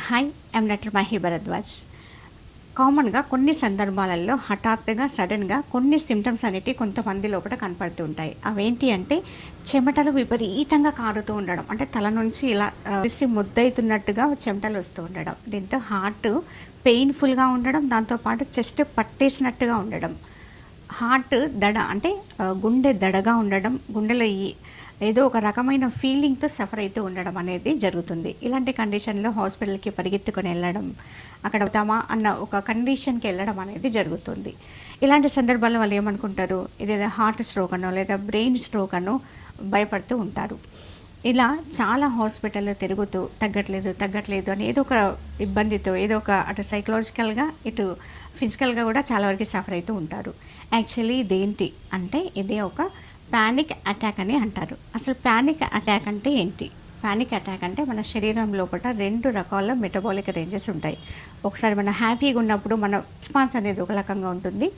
Hi, I'm doctor Mahi Bharadwaj. కామన్‌గా కొన్ని సందర్భాలలో హఠాత్తుగా, సడెన్‌గా కొన్ని సింప్టమ్స్ అనేటివి కొంతమంది లోపట కనపడుతూ ఉంటాయి. అవేంటి అంటే చెమటలు విపరీతంగా కారుతూ ఉండడం. అంటే తల నుంచి ఇలా తడిసి ముద్దయితున్నట్టుగా చెమటలు వస్తూ ఉండడం. దీంతో హార్ట్ పెయిన్‌ఫుల్‌గా ఉండడం, దాంతో పాటు చెస్ట్ పట్టేసినట్టుగా ఉండడం. హార్ట్ దడ అంటే గుండె దడగా ఉండడం, గుండెలో ఏదో ఒక రకమైన ఫీలింగ్‌తో సఫర్ అయితూ ఉండడం అనేది జరుగుతుంది. ఇలాంటి కండిషన్‌లో హాస్పిటల్‌కి పరిగెత్తుకొని వెళ్ళడం, అక్కడ అవుతామా అన్న ఒక కండిషన్‌కి వెళ్ళడం అనేది జరుగుతుంది. ఇలాంటి సందర్భాల్లో వాళ్ళు ఏమనుకుంటారు, ఇదేదో హార్ట్ స్ట్రోక్ అనో లేదా బ్రెయిన్ స్ట్రోక్ అనో భయపడుతూ ఉంటారు. ఇలా చాలా హాస్పిటల్‌లో తిరుగుతూ తగ్గట్లేదు అని ఏదో ఒక ఇబ్బందితో, ఏదో ఒక అటు సైకలాజికల్‌గా, ఇటు ఫిజికల్‌గా కూడా చాలా వరకు సఫర్ అయితూ ఉంటారు. యాక్చువల్లీ ఇదేంటి అంటే ఇదే ఒక పానిక్ అటాక్ అని అంటారు. అసలు పానిక్ అటాక్ అంటే ఏంటి? పానిక్ అటాక్ అంటే మన శరీరం లోపల 2 రకాల మెటబాలిక్ రేంజెస్ ఉంటాయి. ఒకసారి మనం హ్యాపీగా ఉన్నప్పుడు మన రెస్పాన్స్ అనేది ఒక రకంగా ఉంటుంది.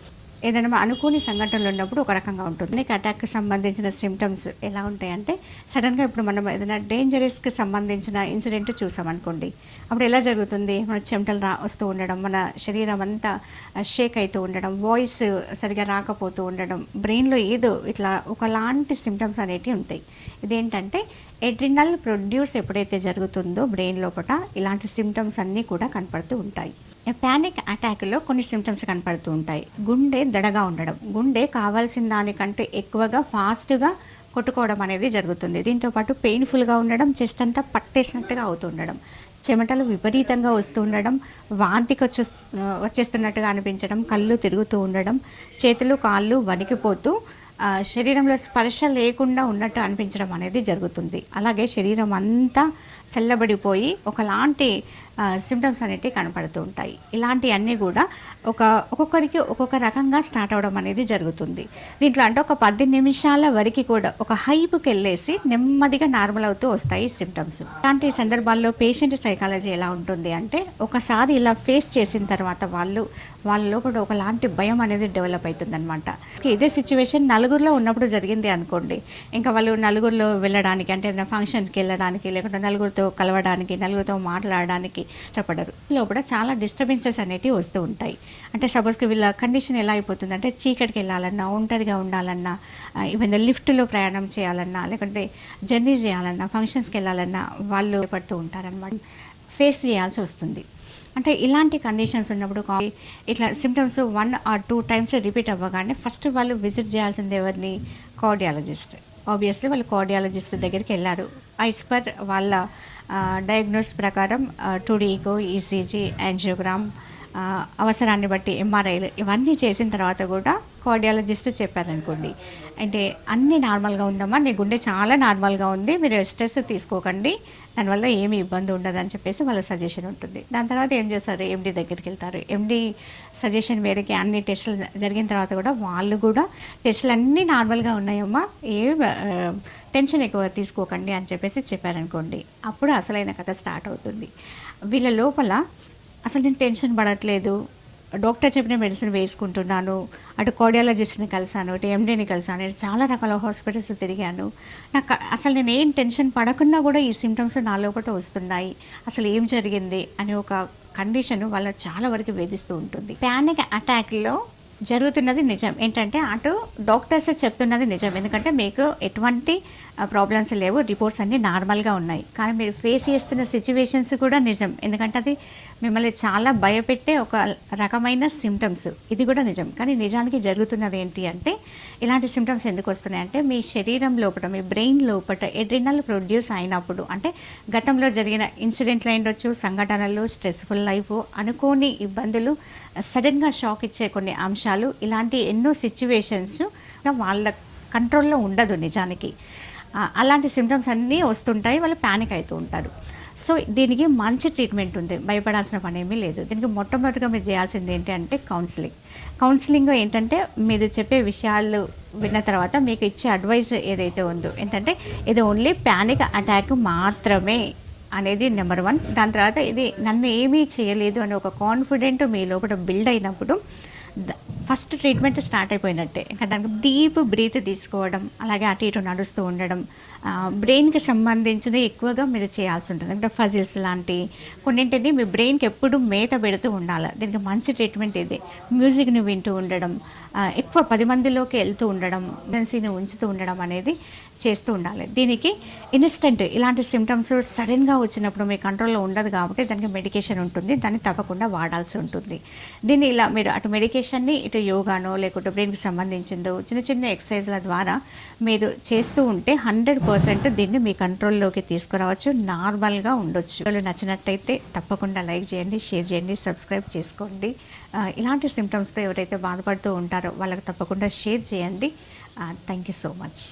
ఏదైనా అనుకోని సంఘటనలు ఉన్నప్పుడు ఒక రకంగా ఉంటుంది. పానిక్ అటాక్‌కి సంబంధించిన సిమ్టమ్స్ ఎలా ఉంటాయంటే సడన్‌గా ఇప్పుడు మనం ఏదైనా డేంజరస్‌కి సంబంధించిన ఇన్సిడెంట్ చూసామనుకోండి. అప్పుడు ఎలా జరుగుతుంది? మనకు చెమటలు వస్తూ ఉండడం, మన శరీరం అంతా షేక్ అయితూ ఉండడం, వాయిస్ సరిగ్గా రాకపోతూ ఉండడం, బ్రెయిన్‌లో ఏదో ఇట్లా ఒకలాంటి సిమ్టమ్స్ అనేటివి ఉంటాయి. ఇదేంటంటే ఎడ్రినల్ ప్రొడ్యూస్ ఎప్పుడైతే జరుగుతుందో బ్రెయిన్ లోపట ఇలాంటి సిమ్టమ్స్ అన్నీ కూడా కనపడుతూ ఉంటాయి. పానిక్ అటాక్‌లో కొన్ని సిమ్టమ్స్ కనపడుతూ ఉంటాయి. గుండె దడగా ఉండడం, గుండె కావాల్సిన దానికంటే ఎక్కువగా ఫాస్ట్‌గా కొట్టుకోవడం అనేది జరుగుతుంది. దీంతో పాటు పెయిన్‌ఫుల్‌గా ఉండడం, చెస్ట్ అంతా పట్టేసినట్టుగా అవుతూ ఉండడం, చెమటలు విపరీతంగా వస్తూ ఉండడం, వచ్చేస్తున్నట్టుగా అనిపించడం, కళ్ళు తిరుగుతూ ఉండడం, చేతులు కాళ్ళు వణికిపోతూ శరీరంలో స్పర్శ లేకుండా ఉన్నట్టు అనిపించడం అనేది జరుగుతుంది. అలాగే శరీరం అంతా చల్లబడిపోయి ఒకలాంటి సిమ్టమ్స్ అనేటివి కనపడుతూ ఉంటాయి. ఇలాంటివన్నీ కూడా ఒక్కొక్కరికి ఒక్కొక్క రకంగా స్టార్ట్ అవ్వడం అనేది జరుగుతుంది. దీంట్లో అంటే ఒక 10 నిమిషాల వరకు కూడా ఒక హైప్‌కి వెళ్ళేసి నెమ్మదిగా నార్మల్ అవుతూ వస్తాయి సిమ్టమ్స్. ఇలాంటి సందర్భాల్లో పేషెంట్ సైకాలజీ ఎలా ఉంటుంది అంటే ఒకసారి ఇలా ఫేస్ చేసిన తర్వాత వాళ్ళలో కూడా ఒకలాంటి భయం అనేది డెవలప్ అవుతుందన్నమాట. ఇదే సిచ్యువేషన్ నలుగురిలో ఉన్నప్పుడు జరిగింది అనుకోండి, ఇంకా వాళ్ళు నలుగురిలో వెళ్ళడానికి అంటే ఏదైనా ఫంక్షన్స్కి వెళ్ళడానికి, లేకుంటే నలుగురితో కలవడానికి, నలుగురితో మాట్లాడడానికి ఇష్టపడరు. లోపల చాలా డిస్టర్బెన్సెస్ అనేటివి వస్తూ ఉంటాయి. అంటే సపోజ్కి వీళ్ళ కండిషన్ ఎలా అయిపోతుందంటే చీకటికి వెళ్ళాలన్నా, ఒంటరిగా ఉండాలన్నా, ఈవెన్ లిఫ్ట్లో ప్రయాణం చేయాలన్నా, లేకుంటే జర్నీ చేయాలన్నా, ఫంక్షన్స్కి వెళ్ళాలన్నా వాళ్ళు పడుతూ ఉంటారనమాట. ఫేస్ చేయాల్సి వస్తుంది. అంటే ఇలాంటి కండిషన్స్ ఉన్నప్పుడు ఇట్లా సిమ్టమ్స్ 1 or 2 టైమ్స్ రిపీట్ అవ్వగానే ఫస్ట్ వాళ్ళు విజిట్ చేయాల్సింది ఎవరిని? కార్డియాలజిస్ట్. ఆబ్వియస్లీ వాళ్ళు కార్డియాలజిస్ట్ దగ్గరికి వెళ్ళారు. యాజ్ పర్ వాళ్ళ డయాగ్నోస్ ప్రకారం 2D ఈకో, ఈసీజీ, యాంజియోగ్రామ్, అవసరాన్ని బట్టి ఎంఆర్ఐలు ఇవన్నీ చేసిన తర్వాత కూడా కార్డియాలజిస్ట్ చెప్పారనుకోండి, అంటే అన్నీ నార్మల్గా ఉందమ్మా, నీ గుండె చాలా నార్మల్గా ఉంది, మీరు స్ట్రెస్ తీసుకోకండి, దానివల్ల ఏమి ఇబ్బంది ఉండదని చెప్పేసి వాళ్ళ సజెషన్ ఉంటుంది. దాని తర్వాత ఏం చేస్తారు? ఎండి దగ్గరికి వెళ్తారు. ఎండి సజెషన్ మేరకి అన్ని టెస్టులు జరిగిన తర్వాత కూడా వాళ్ళు కూడా టెస్టులు అన్నీ నార్మల్గా ఉన్నాయమ్మా, టెన్షన్ ఎక్కువ తీసుకోకండి అని చెప్పేసి చెప్పారనుకోండి, అప్పుడు అసలైన కథ స్టార్ట్ అవుతుంది. వీళ్ళ లోపల అసలు నేను టెన్షన్ పడట్లేదు, డాక్టర్ చెప్పిన మెడిసిన్ వేసుకుంటున్నాను, అటు కార్డియాలజిస్ట్ని కలిసాను, ఇటు ఎండీని కలిసాను, నేను చాలా రకాల హాస్పిటల్స్ తిరిగాను, నాకు అసలు నేను ఏం టెన్షన్ పడకున్నా కూడా ఈ సిమ్టమ్స్ నా లోపల వస్తున్నాయి, అసలు ఏం జరిగింది అనే ఒక కండిషన్ వాళ్ళని చాలా వరకు వేధిస్తూ ఉంటుంది. పానిక్ అటాక్లో జరుగుతున్నది నిజం ఏంటంటే అటు డాక్టర్స్ చెప్తున్నది నిజం, ఎందుకంటే మీకు ఎటువంటి ప్రాబ్లమ్స్ లేవు, రిపోర్ట్స్ అన్నీ నార్మల్గా ఉన్నాయి. కానీ మీరు ఫేస్ చేస్తున్న సిచ్యువేషన్స్ కూడా నిజం, ఎందుకంటే అది మిమ్మల్ని చాలా భయపెట్టే ఒక రకమైన సిమ్టమ్స్, ఇది కూడా నిజం. కానీ నిజానికి జరుగుతున్నది ఏంటి అంటే ఇలాంటి సిమ్టమ్స్ ఎందుకు వస్తున్నాయంటే మీ శరీరం లోపల, మీ బ్రెయిన్ లోపల ఎడ్రినల్ ప్రొడ్యూస్ అయినప్పుడు, అంటే గతంలో జరిగిన ఇన్సిడెంట్లు అయ్యుండొచ్చు, సంఘటనలు, స్ట్రెస్ఫుల్ లైఫ్, అనుకోని ఇబ్బందులు, సడన్గా షాక్ ఇచ్చే కొన్ని అంశాలు, ఇలాంటి ఎన్నో సిచ్యువేషన్స్ వాళ్ళ కంట్రోల్లో ఉండదు నిజానికి. అలాంటి సిమ్టమ్స్ అన్నీ వస్తుంటాయి, వాళ్ళు ప్యానిక్ అవుతూ ఉంటారు. సో దీనికి మంచి ట్రీట్మెంట్ ఉంది, భయపడాల్సిన పని ఏమీ లేదు. దీనికి మొట్టమొదటిగా మీరు చేయాల్సింది ఏంటి అంటే కౌన్సిలింగ్ ఏంటంటే మీరు చెప్పే విషయాలు విన్న తర్వాత మీకు ఇచ్చే అడ్వైస్ ఏదైతే ఉందో ఏంటంటే ఇది ఓన్లీ ప్యానిక్ అటాక్ మాత్రమే అనేది నెంబర్ 1. దాని తర్వాత ఇది నన్ను ఏమీ చేయలేదు అని ఒక కాన్ఫిడెంట్ మీ లోపల బిల్డ్ అయినప్పుడు ఫస్ట్ ట్రీట్మెంట్ స్టార్ట్ అయిపోయినట్టే. ఇంకా దానికి డీప్ బ్రీత్ తీసుకోవడం, అలాగే అటు ఇటు నడుస్తూ ఉండడం, బ్రెయిన్కి సంబంధించినవి ఎక్కువగా మీరు చేయాల్సి ఉంటుంది. అంటే ఫజిల్స్ లాంటి కొన్నింటిని మీ బ్రెయిన్కి ఎప్పుడు మేత పెడుతూ ఉండాలి. దీనికి మంచి ట్రీట్మెంట్ ఇది. మ్యూజిక్ని వింటూ ఉండడం, ఎక్కువ 10 మందిలోకి వెళ్తూ ఉండడం, ప్రెగ్నెన్సీని ఉంచుతూ ఉండడం అనేది చేస్తూ ఉండాలి. దీనికి ఇన్స్టెంట్ ఇలాంటి సిమ్టమ్స్ సడన్గా వచ్చినప్పుడు మీ కంట్రోల్లో ఉండదు కాబట్టి దానికి మెడికేషన్ ఉంటుంది. దాన్ని తప్పకుండా వాడాల్సి ఉంటుంది. దీన్ని ఇలా మీరు అటు మెడికేషన్ని ఇటు యోగానో లేకుంటే బ్రెయిన్కి సంబంధించిందో చిన్న చిన్న ఎక్సర్సైజ్ల ద్వారా మీరు చేస్తూ ఉంటే 100% దీన్ని మీ కంట్రోల్లోకి తీసుకురావచ్చు. నార్మల్గా ఉండొచ్చు. నచ్చినట్టయితే తప్పకుండా లైక్ చేయండి, షేర్ చేయండి, సబ్స్క్రైబ్ చేసుకోండి. ఇలాంటి సిమ్టమ్స్తో ఎవరైతే బాధపడుతూ ఉంటారో వాళ్ళకి తప్పకుండా షేర్ చేయండి. Thank you so much.